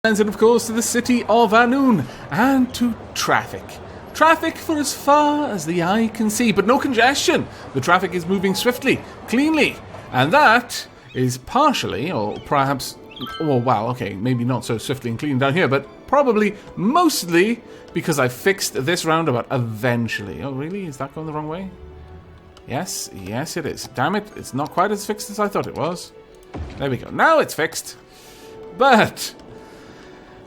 And of course to the city of Anoon and to traffic. Traffic for as far as the eye can see, but no congestion. The traffic is moving swiftly, cleanly, and that is partially, or perhaps, well, wow, okay, maybe not so swiftly and clean down here, but probably mostly because I fixed this roundabout eventually. Oh, really? Is that going the wrong way? Yes, yes it is. Damn it, it's not quite as fixed as I thought it was. There we go. Now it's fixed. But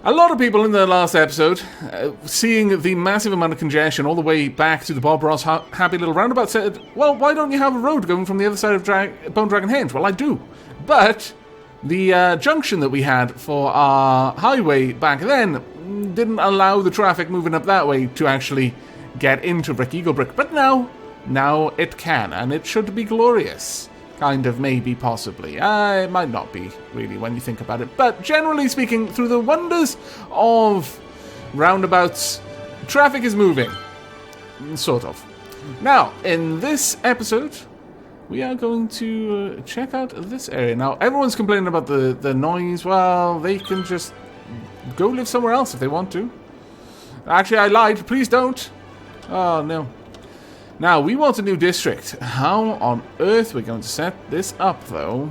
a lot of people in the last episode, seeing the massive amount of congestion all the way back to the Bob Ross Happy Little Roundabout, said, well, why don't you have a road going from the other side of Bone Dragon Henge? Well, I do. But the junction that we had for our highway back then didn't allow the traffic moving up that way to actually get into Brick Eagle Brick. But now it can, and it should be glorious. Kind of, maybe, possibly. It might not be, really, when you think about it. But generally speaking, through the wonders of roundabouts, traffic is moving. Sort of. Now, in this episode, we are going to check out this area. Now, everyone's complaining about the noise. Well, they can just go live somewhere else if they want to. Actually, I lied. Please don't. Oh, no. Now, we want a new district. How on earth we're going to set this up, though,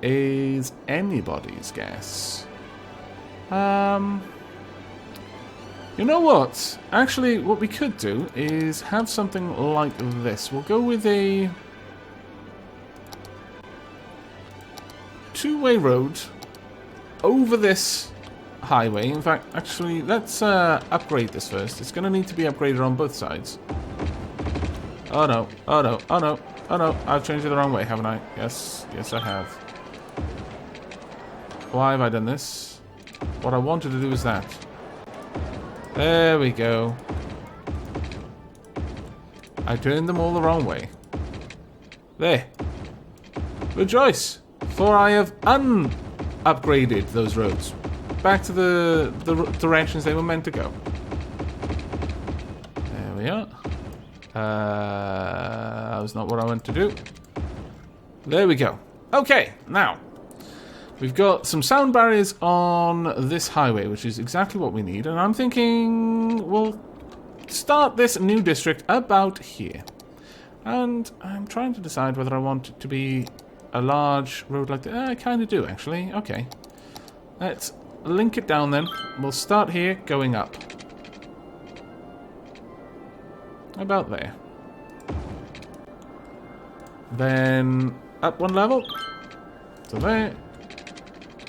is anybody's guess. You know what? Actually, what we could do is have something like this. We'll go with a two-way road over this highway. In fact, actually, let's upgrade this first. It's going to need to be upgraded on both sides. Oh no, oh no, oh no, oh no, I've changed it the wrong way, haven't I? Yes, yes I have. Why have I done this? What I wanted to do is that. There we go. I turned them all the wrong way. There. Rejoice, for I have upgraded those roads back to the directions they were meant to go. There we are. That was not what I wanted to do. There we go. Okay, now we've got some sound barriers on this highway, which is exactly what we need. And I'm thinking we'll start this new district about here. And I'm trying to decide whether I want it to be a large road like that. I kind of do, actually. Okay. Let's link it down then. We'll start here, going up. About there. Then up one level. To there.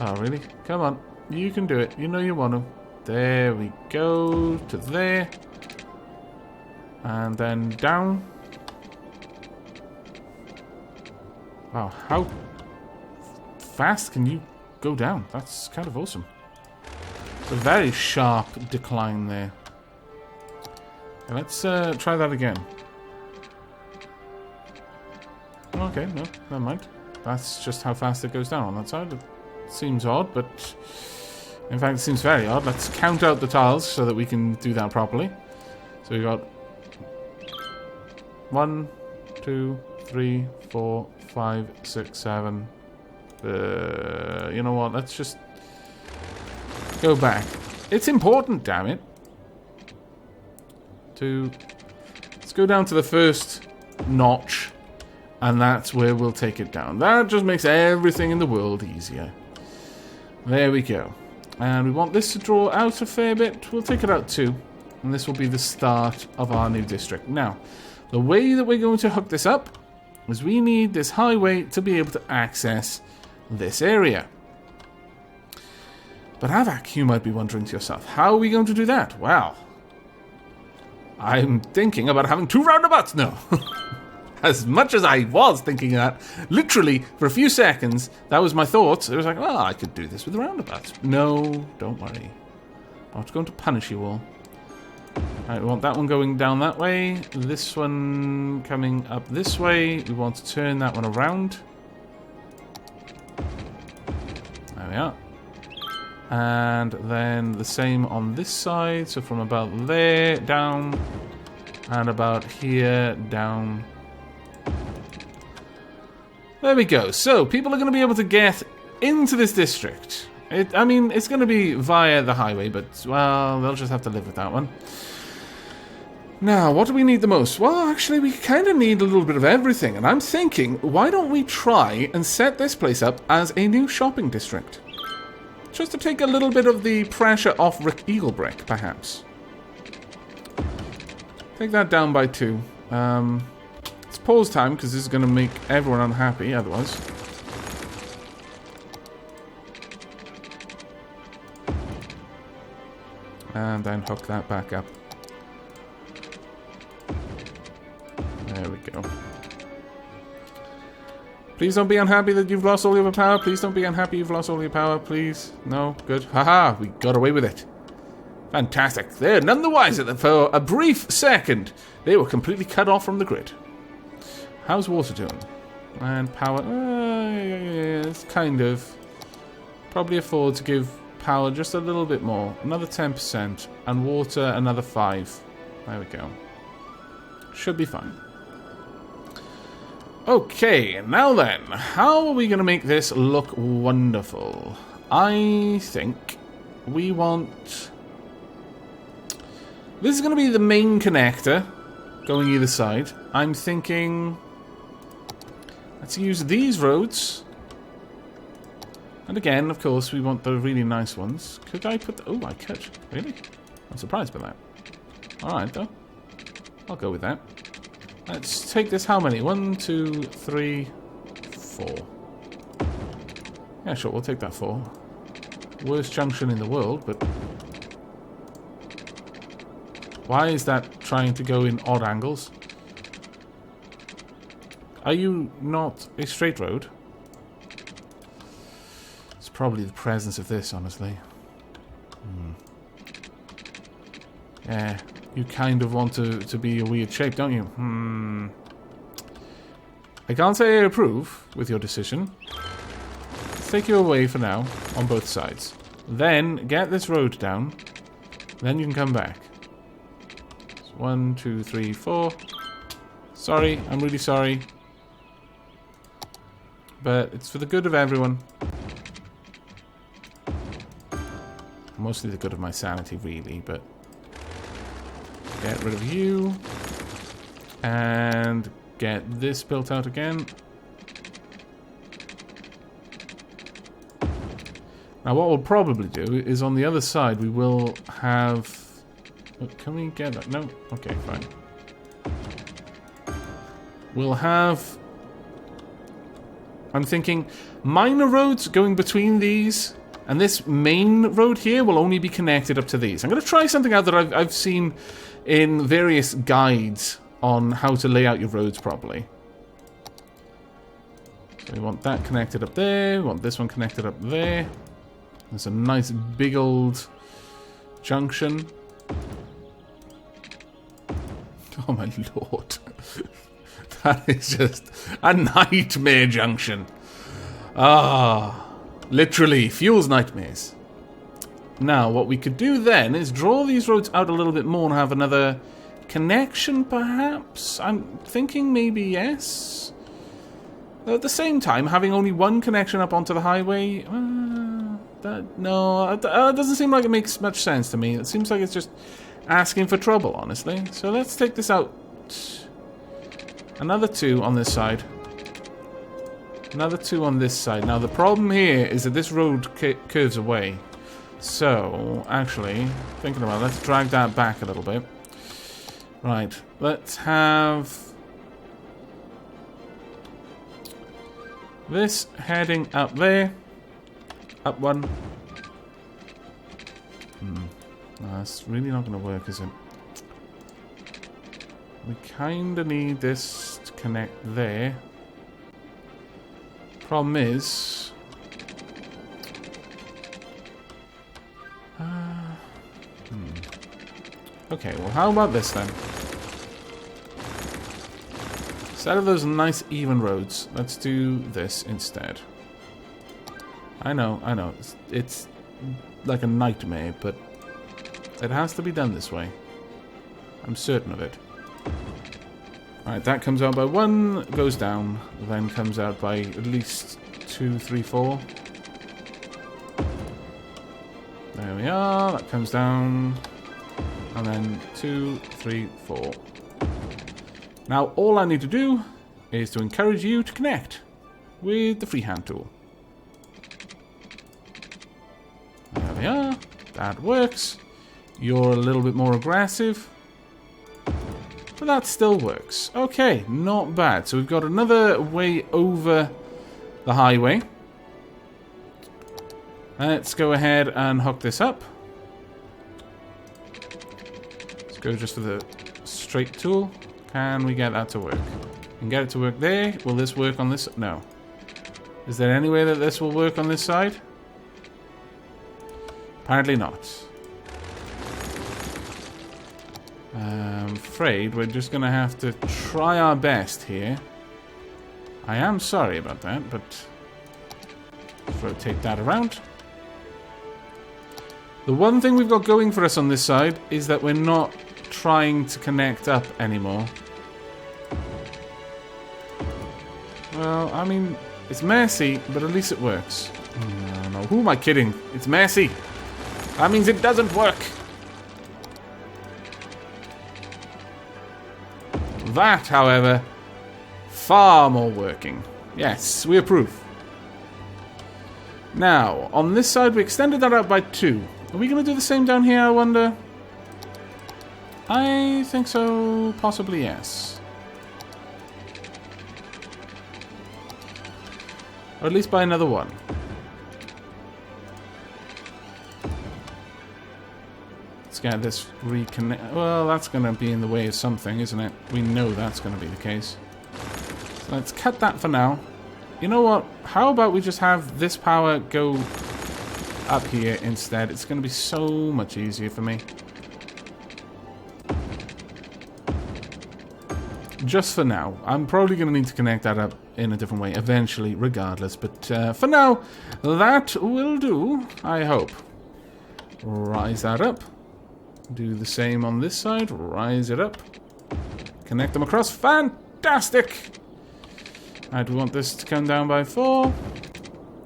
Oh, really? Come on. You can do it. You know you want to. There we go. To there. And then down. Wow, how fast can you go down? That's kind of awesome. It's a very sharp decline there. Let's try that again. Okay, no, never mind. That's just how fast it goes down on that side. It seems odd, but in fact it seems very odd. Let's count out the tiles so that we can do that properly. So we've got 1, 2, 3, 4, 5, 6, 7. You know what? Let's just go back. It's important, damn it. Let's go down to the first notch, and that's where we'll take it down. That just makes everything in the world easier. There we go. And we want this to draw out a fair bit. We'll take it out too, and this will be the start of our new district. Now, the way that we're going to hook this up is we need this highway to be able to access this area. But Avak, you might be wondering to yourself, how are we going to do that? Well, I'm thinking about having 2 roundabouts now. As much as I was thinking that, literally, for a few seconds, that was my thoughts. It was like, well, I could do this with roundabouts. No, don't worry. I'm not going to punish you all. Alright, we want that one going down that way. This one coming up this way. We want to turn that one around. There we are. And then the same on this side. So from about there, down. And about here, down. There we go. So, people are going to be able to get into this district I mean, it's going to be via the highway, but, well, they'll just have to live with that one. Now, what do we need the most? Well, actually, we kind of need a little bit of everything, and I'm thinking, why don't we try and set this place up as a new shopping district? Just to take a little bit of the pressure off Rick Eaglebrick, perhaps. Take that down by 2. It's pause time, because this is going to make everyone unhappy, otherwise. And then hook that back up. There we go. Please don't be unhappy that you've lost all your power. Please don't be unhappy you've lost all your power. Please. No. Good. Haha. We got away with it. Fantastic. They're none the wiser that for a brief second they were completely cut off from the grid. How's water doing? And power. It's kind of. Probably afford to give power just a little bit more. Another 10%. And water another 5. There we go. Should be fine. Okay, now then, how are we going to make this look wonderful? I think we want... This is going to be the main connector, going either side. I'm thinking... Let's use these roads. And again, of course, we want the really nice ones. Could I put... Oh, I could. Really? I'm surprised by that. Alright, though. I'll go with that. Let's take this how many? 1, 2, 3, 4. Yeah, sure, we'll take that 4. Worst junction in the world, but... Why is that trying to go in odd angles? Are you not a straight road? It's probably the presence of this, honestly. Yeah. You kind of want to be a weird shape, don't you? I can't say I approve with your decision. Let's take you away for now, on both sides. Then, get this road down. Then you can come back. 1, 2, 3, 4. Sorry, I'm really sorry. But it's for the good of everyone. Mostly the good of my sanity, really, but... Get rid of you. And get this built out again. Now what we'll probably do is on the other side we will have... Oh, can we get that? No? Okay, fine. We'll have... I'm thinking minor roads going between these... And this main road here will only be connected up to these. I'm going to try something out that I've seen in various guides on how to lay out your roads properly. So we want that connected up there. We want this one connected up there. There's a nice big old junction. Oh my lord. That is just a nightmare junction. Ah. Literally, fuels nightmares. Now, what we could do then is draw these roads out a little bit more and have another connection, perhaps? I'm thinking maybe yes. Though at the same time, having only one connection up onto the highway... that doesn't seem like it makes much sense to me. It seems like it's just asking for trouble, honestly. So let's take this out. Another 2 on this side. Another 2 on this side. Now, the problem here is that this road curves away. So, actually, thinking about it, let's drag that back a little bit. Right, let's have this heading up there. Up 1. No, that's really not going to work, is it? We kind of need this to connect there. Problem is... Okay, well, how about this then? Instead of those nice even roads, let's do this instead. I know. It's like a nightmare, but it has to be done this way. I'm certain of it. Alright, that comes out by 1, goes down, then comes out by at least 2, 3, 4. There we are. That comes down. And then 2, 3, 4. Now, all I need to do is to encourage you to connect with the freehand tool. There we are. That works. You're a little bit more aggressive. But that still works. Okay, not bad. So we've got another way over the highway. Let's go ahead and hook this up. Let's go just for the straight tool. Can we get that to work? We can get it to work there. Will this work on this? No. Is there any way that this will work on this side? Apparently not. I'm afraid we're just going to have to try our best here. I am sorry about that, but let's rotate that around. The one thing we've got going for us on this side is that we're not trying to connect up anymore. Well, I mean, it's messy, but at least it works. No, who am I kidding? It's messy. That means it doesn't work. That, however, far more working. Yes, we approve. Now, on this side, we extended that out by 2. Are we going to do the same down here, I wonder? I think so. Possibly, yes. Or at least by another 1. Let's get this reconnect. Well, that's going to be in the way of something, isn't it? We know that's going to be the case. So let's cut that for now. You know what? How about we just have this power go up here instead? It's going to be so much easier for me. Just for now. I'm probably going to need to connect that up in a different way eventually, regardless. But for now, that will do, I hope. Rise that up. Do the same on this side. Rise it up. Connect them across. Fantastic! I do want this to come down by 4.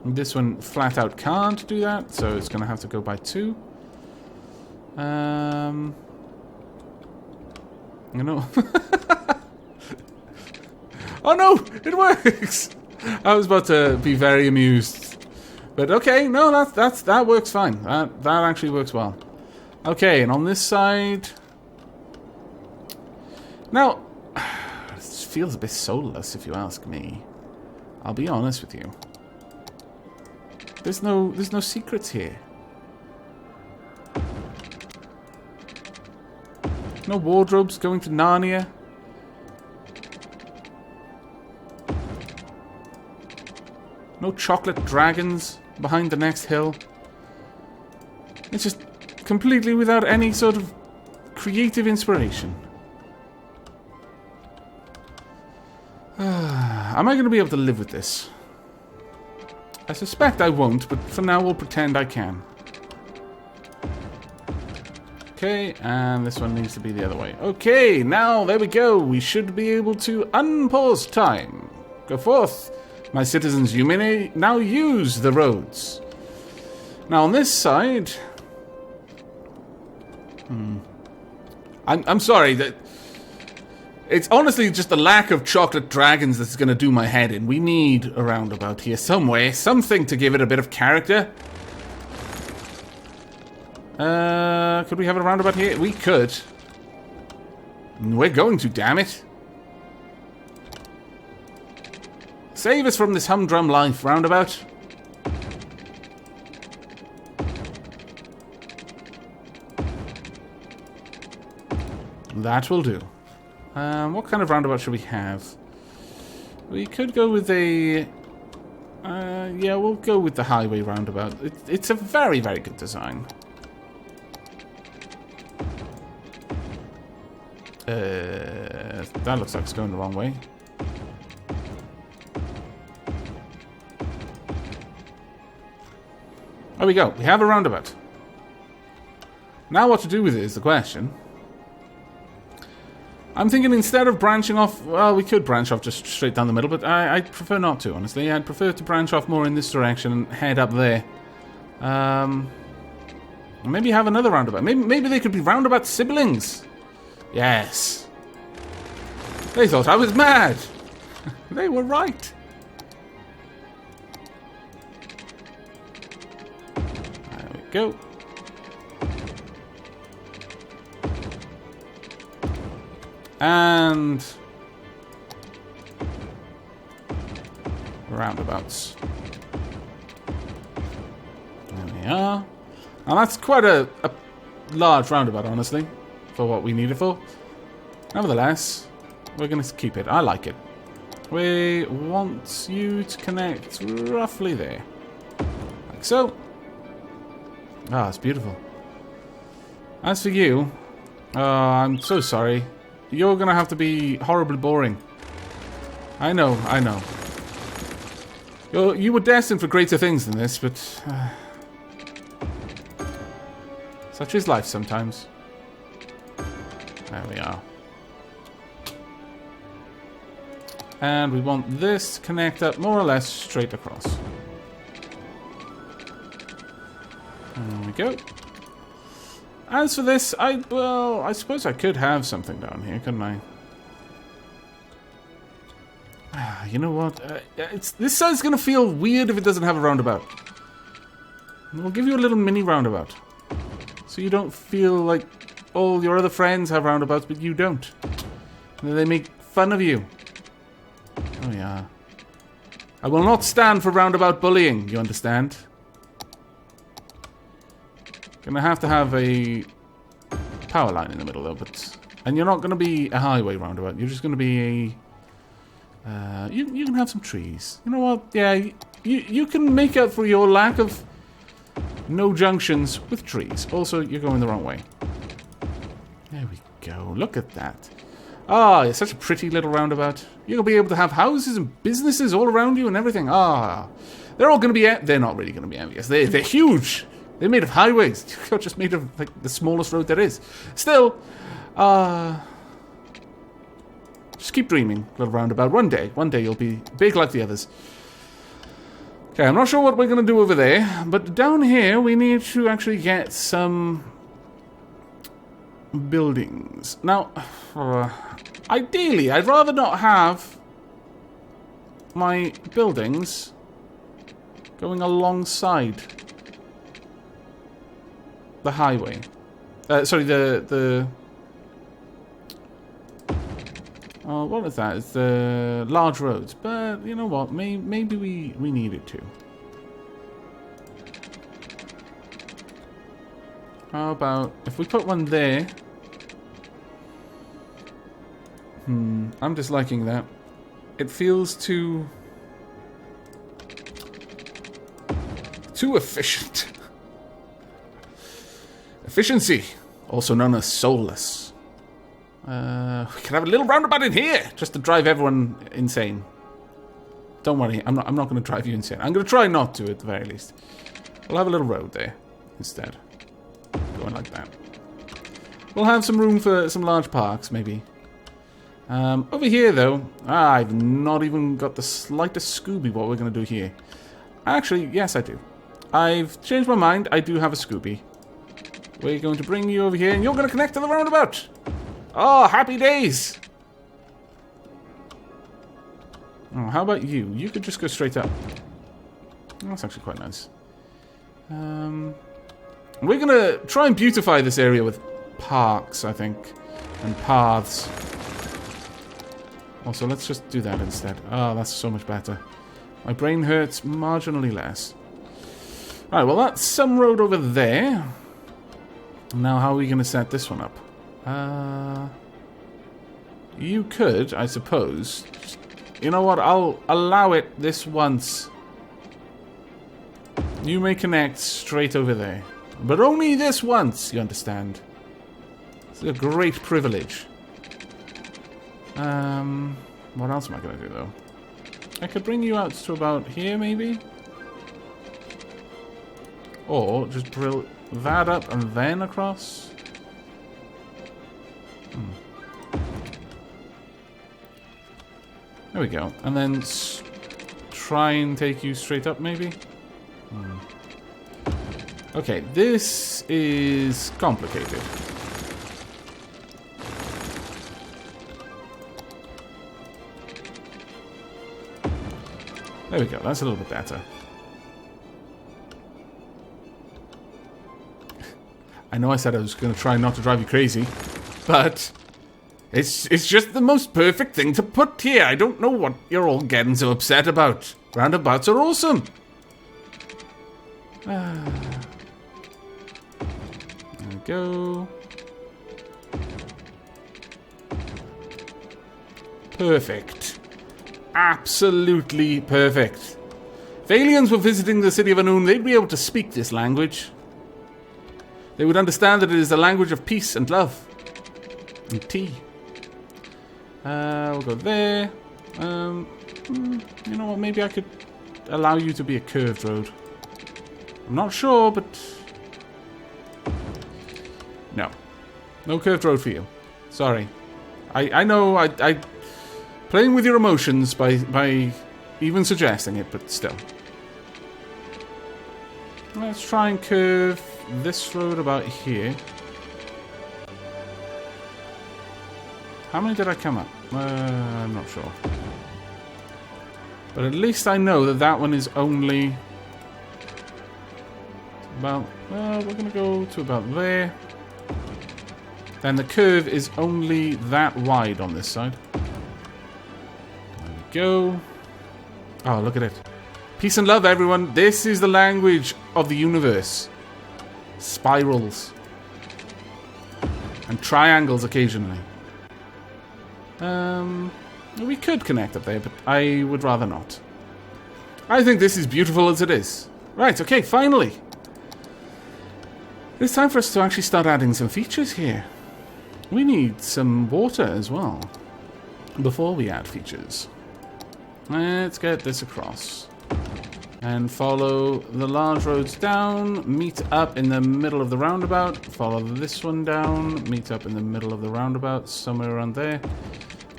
This one flat out can't do that, so it's going to have to go by 2. You know. Oh no! It works! I was about to be very amused. But okay, no, that works fine. That actually works well. Okay, and on this side... Now, this feels a bit soulless if you ask me. I'll be honest with you. There's no secrets here. No wardrobes going to Narnia. No chocolate dragons behind the next hill. It's just completely without any sort of creative inspiration. Am I going to be able to live with this? I suspect I won't, but for now we'll pretend I can. Okay, and this one needs to be the other way. Okay, now there we go. We should be able to unpause time. Go forth, my citizens. You may now use the roads. Now on this side... I'm sorry, that it's honestly just the lack of chocolate dragons that's going to do my head in. We need a roundabout here somewhere, something to give it a bit of character. Could we have a roundabout here? We could. We're going to, damn it. Save us from this humdrum life, roundabout. That will do. What kind of roundabout should we have? We could go with a... yeah, we'll go with the highway roundabout. It's a very, very good design. That looks like it's going the wrong way. There we go. We have a roundabout. Now what to do with it is the question. I'm thinking instead of branching off... Well, we could branch off just straight down the middle, but I'd prefer not to, honestly. I'd prefer to branch off more in this direction and head up there. Maybe have another roundabout. Maybe they could be roundabout siblings. Yes. They thought I was mad. They were right. There we go. And roundabouts. There we are. And that's quite a large roundabout, honestly, for what we need it for. Nevertheless, we're going to keep it. I like it. We want you to connect roughly there. Like so. Ah, it's beautiful. As for you, I'm so sorry. You're going to have to be horribly boring. I know, I know. You were destined for greater things than this, but... such is life sometimes. There we are. And we want this to connect up more or less straight across. There we go. As for this, I suppose I could have something down here, couldn't I? You know what? This side's going to feel weird if it doesn't have a roundabout. We'll give you a little mini roundabout. So you don't feel like all your other friends have roundabouts, but you don't. And they make fun of you. Oh, yeah. I will not stand for roundabout bullying, you understand? Gonna have to have a power line in the middle, though, but... And you're not gonna be a highway roundabout. You're just gonna be a... You can have some trees. You know what? Yeah, you can make up for your lack of... no junctions with trees. Also, you're going the wrong way. There we go. Look at that. Ah, it's such a pretty little roundabout. You're going to be able to have houses and businesses all around you and everything. Ah, they're all going to be... They're not really going to be envious. They're huge. They're made of highways. You're just made of like the smallest road there is. Still, just keep dreaming, little roundabout. One day you'll be big like the others. Okay, I'm not sure what we're going to do over there, but down here we need to actually get some buildings. Now, ideally, I'd rather not have my buildings going alongside the highway. Sorry, the oh, what is that? It's the large roads. But you know what? Maybe we need it to. How about if we put one there? I'm disliking that. It feels too efficient. Efficiency, also known as soulless. We can have a little roundabout in here, just to drive everyone insane. Don't worry, I'm not going to drive you insane. I'm going to try not to, at the very least. We'll have a little road there instead, going like that. We'll have some room for some large parks, maybe. Over here, though, I've not even got the slightest Scooby what we're going to do here. Actually, yes, I do. I've changed my mind. I do have a Scooby. We're going to bring you over here, and you're going to connect to the roundabout. Oh, happy days! Oh, how about you? You could just go straight up. Oh, that's actually quite nice. We're going to try and beautify this area with parks, I think, and paths. Also, let's just do that instead. Oh, that's so much better. My brain hurts marginally less. Alright, well, that's some road over there. Now, how are we going to set this one up? You could, I suppose. You know what? I'll allow it this once. You may connect straight over there. But only this once, you understand. It's a great privilege. What else am I going to do, though? I could bring you out to about here, maybe? Or just drill that up and then across? There we go. And then try and take you straight up, maybe? Okay, this is complicated. There we go, that's a little bit better. I know I said I was going to try not to drive you crazy, but it's just the most perfect thing to put here. I don't know what you're all getting so upset about. Roundabouts are awesome. There we go. Perfect. Absolutely perfect. If aliens were visiting the city of Anoon, they'd be able to speak this language. They would understand that it is the language of peace and love. And tea. We'll go there. You know what, maybe I could allow you to be a curved road. I'm not sure, but... No. No curved road for you. Sorry. I know I playing with your emotions by even suggesting it, but still. Let's try and curve this road about here. How many did I come up? I'm not sure. But at least I know that that one is only about... we're going to go to about there. Then the curve is only that wide on this side. There we go. Oh, look at it. Peace and love, everyone. This is the language of the universe. Spirals. And triangles occasionally. We could connect up there, but I would rather not. I think this is beautiful as it is. Right, okay, finally. It's time for us to actually start adding some features here. We need some water as well before we add features. Let's get this across. And follow the large roads down, meet up in the middle of the roundabout, follow this one down, meet up in the middle of the roundabout, somewhere around there.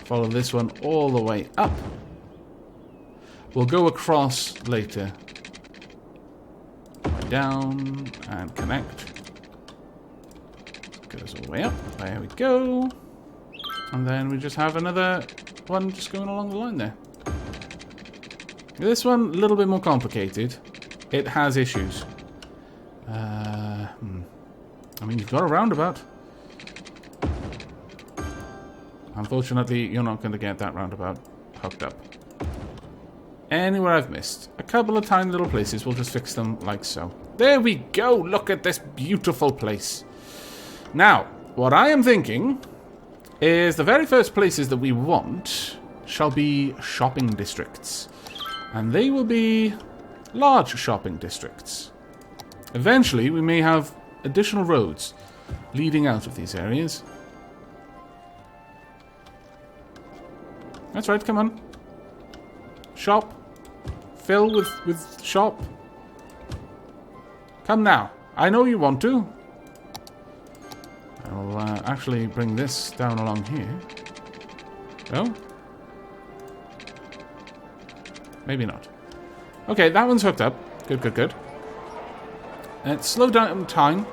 Follow this one all the way up. We'll go across later. Right down and connect. Goes all the way up. There we go. And then we just have another one just going along the line there. This one, a little bit more complicated. It has issues. I mean, you've got a roundabout. Unfortunately, you're not going to get that roundabout hooked up. Anywhere I've missed. A couple of tiny little places, we'll just fix them like so. There we go! Look at this beautiful place. Now, what I am thinking is the very first places that we want shall be shopping districts. And they will be large shopping districts. Eventually, we may have additional roads leading out of these areas. That's right, come on. Shop. Fill with shop. Come now. I know you want to. I'll actually bring this down along here. Oh? Maybe not. Okay, that one's hooked up. Good, good, good. Let's slow down time.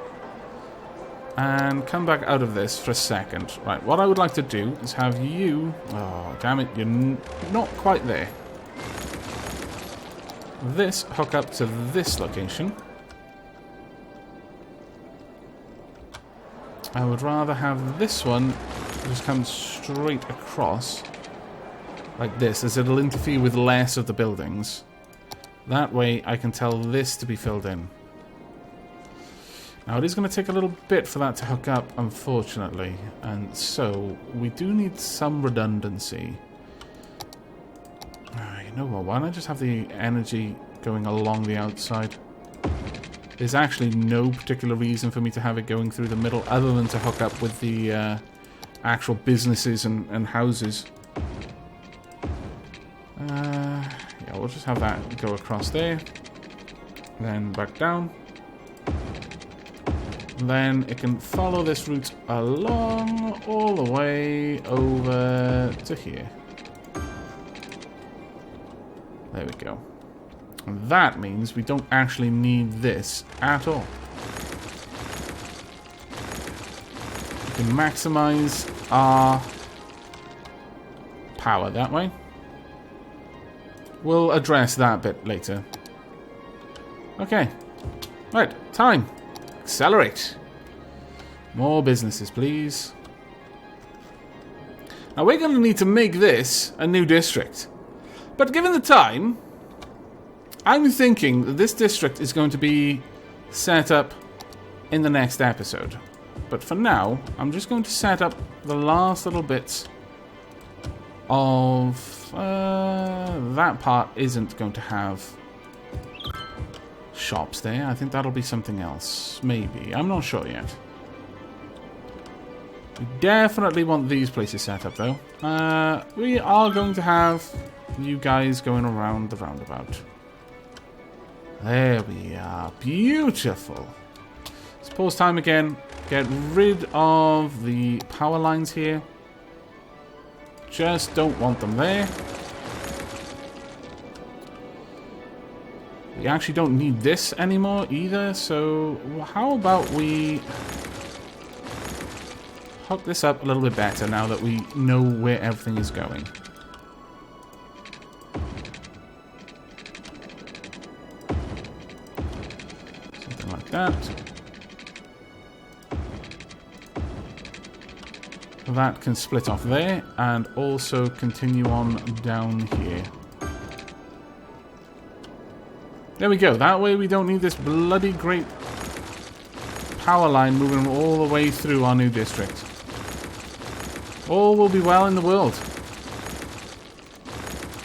And come back out of this for a second. Right, what I would like to do is have you... Oh, damn it, you're not quite there. This hook up to this location. I would rather have this one just come straight across. Like this, as it'll interfere with less of the buildings. That way I can tell this to be filled in. Now it is going to take a little bit for that to hook up, unfortunately. And so, we do need some redundancy. You know what, why don't I just have the energy going along the outside? There's actually no particular reason for me to have it going through the middle, other than to hook up with the actual businesses and houses. Yeah, we'll just have that go across there. Then back down. Then it can follow this route along all the way over to here. There we go. And that means we don't actually need this at all. We can maximize our power that way. We'll address that bit later. Okay. Right, time. Accelerate. More businesses, please. Now, we're going to need to make this a new district. But given the time, I'm thinking that this district is going to be set up in the next episode. But for now, I'm just going to set up the last little bits of... that part isn't going to have shops there. I think that'll be something else. Maybe. I'm not sure yet. We definitely want these places set up, though. We are going to have you guys going around the roundabout. There we are. Beautiful. Let's pause time again. Get rid of the power lines here. Just don't want them there. We actually don't need this anymore either, so how about we hook this up a little bit better now that we know where everything is going. Something like that. That can split off there and also continue on down here. There we go. That way we don't need this bloody great power line moving all the way through our new district. All will be well in the world.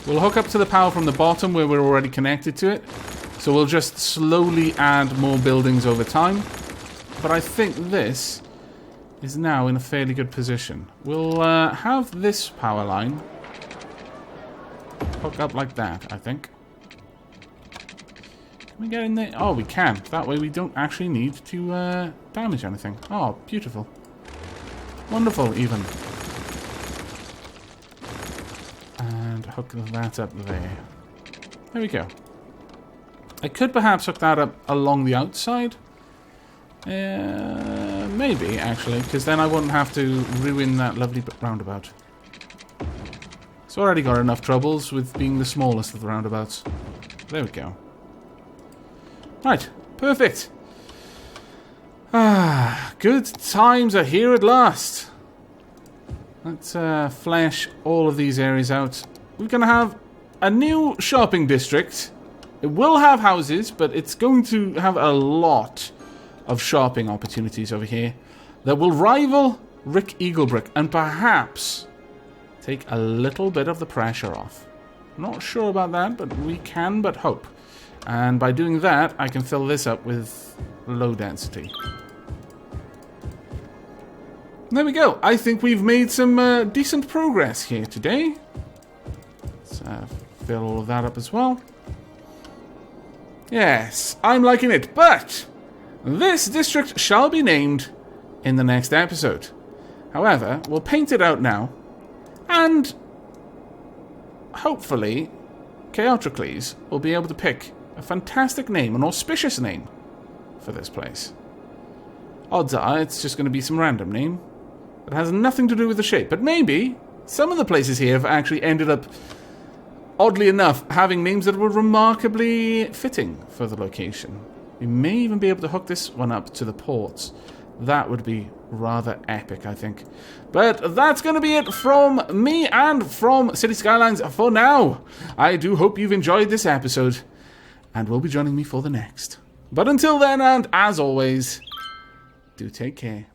We'll hook up to the power from the bottom where we're already connected to it. So we'll just slowly add more buildings over time. But I think this is now in a fairly good position. We'll have this power line hook up like that, I think. Can we get in there? Oh, we can. That way we don't actually need to damage anything. Oh, beautiful. Wonderful, even. And hook that up there. There we go. I could perhaps hook that up along the outside. Maybe, actually, because then I wouldn't have to ruin that lovely roundabout. It's already got enough troubles with being the smallest of the roundabouts. There we go. Right, perfect. Ah, good times are here at last. Let's flesh all of these areas out. We're going to have a new shopping district. It will have houses, but it's going to have a lot of shopping opportunities over here that will rival Rick Eaglebrick and perhaps take a little bit of the pressure off. Not sure about that, but we can but hope. And by doing that, I can fill this up with low density. There we go. I think we've made some decent progress here today. Let's fill all of that up as well. Yes, I'm liking it, but this district shall be named in the next episode. However, we'll paint it out now, and hopefully Chaotricles will be able to pick a fantastic name, an auspicious name for this place. Odds are it's just going to be some random name that has nothing to do with the shape, but maybe some of the places here have actually ended up, oddly enough, having names that were remarkably fitting for the location. We may even be able to hook this one up to the ports. That would be rather epic, I think. But that's going to be it from me and from City Skylines for now. I do hope you've enjoyed this episode and will be joining me for the next. But until then, and as always, do take care.